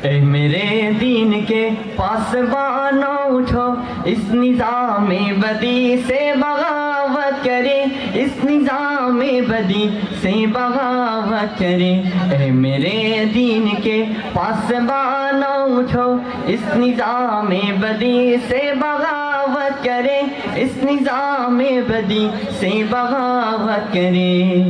اے میرے دین کے پاسبانوں اٹھو، اس نظام بدی سے بغاوت کرے، اس نظام بدی سے بغاوت کرے۔ اے میرے دین کے پاسبانوں اٹھو، اس نظام بدی سے بغاوت کرے، اس نظام بدی سے بغاوت کرے۔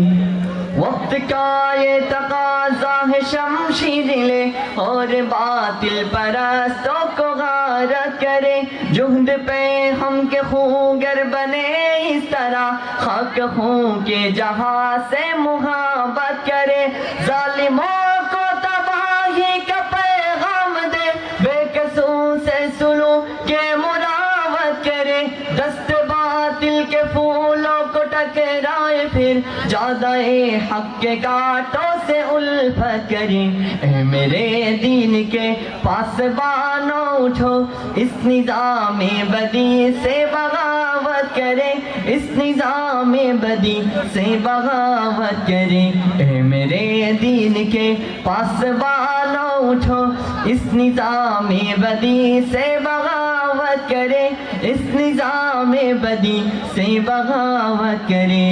وقت کا یہ تقاضا ہے شمشیر لے اور باطل پرستوں کو غارت کرے، جہد پہ ہم کے خوگر بنے اس طرح، خاک خون کے جہاں سے محبت کرے، ظالموں کو تباہی کا پیغام دے، بے قصوں سے سلوک کے مراوت کرے، دست باطل کے پھولوں کو ٹکرائے، پھر جادہ حق کے کانٹوں سے الفت کرے۔ اے میرے دین کے پاسبانوں اٹھو، اس نظام بدی سے بغاوت کرے، اس نظام بدی سے بغاوت کرے۔ اے میرے دین کے پاسبانوں اٹھو، اس نظام بدی سے بغاوت کرے، اس نظام بدی سے بغاوت کرے۔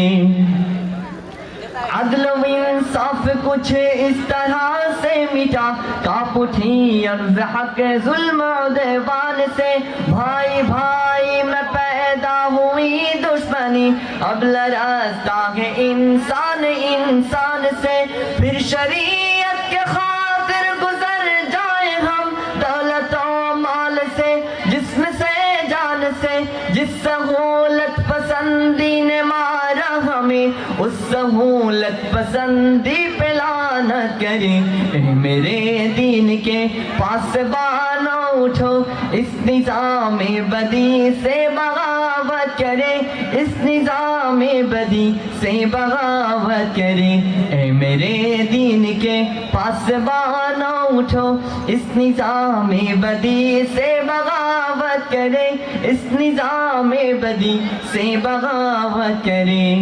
عدل و انصاف کچھ اس طرح سے مٹا، کانپ اٹھی عرض حق ظلم و عدوان سے، بھائی بھائی میں پیدا ہوئی دشمنی، اب لرزتا ہے انسان انسان سے، پھر شریعت کے خاطر گزر جائیں ہم، دولت و مال سے، جسم سے جان سے، جس سہولت پسندی نے مارا ہمیں، اس سہولت پسندی پہ لعنت کرے۔ اے میرے دین کے پاسبانوں اٹھو، اس نظام بدی سے بغاوت کرے، اس نظام بدی سے بغاوت کرے۔ اے میرے دین کے پاسبانوں اٹھو، اس نظام بدی سے بغاوت کرے، اس نظام بدی سے بغاوت کرے۔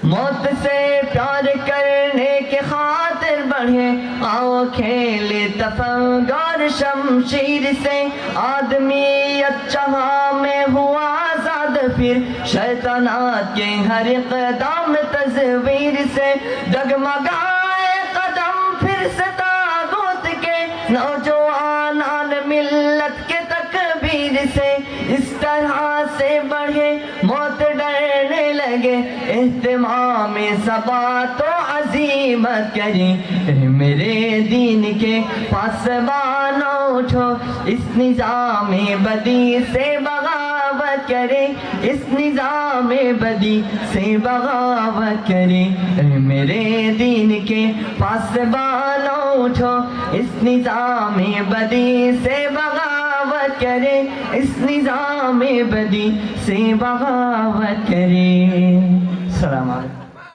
موت سے پیار کرنے کے خاطر بڑھے، آؤ کھیلے تفنگور شمشیر سے، آدمیت جہاں میں ہوا آزاد، پھر شیطانات کے ہر اقدام تصویر سے، ڈگمگائے قدم پھر سے طاغوت کے، نوجوانان ملت کے تکبیر سے، اس طرح سے بڑھے موت ڈرنے لگے، اہتمام ثبات و عزیمت کریں۔ اے میرے دین کے پاسبانوں اٹھو، اس نظام بدی سے بغاوت کرے، اس نظام بدی سے بغاوت کرے۔ اے میرے دین کے پاسبانوں اٹھو، اس نظام بدی سے بغاوت کرے، اس نظام بدی سے بغاوت کرے۔ السلام علیکم۔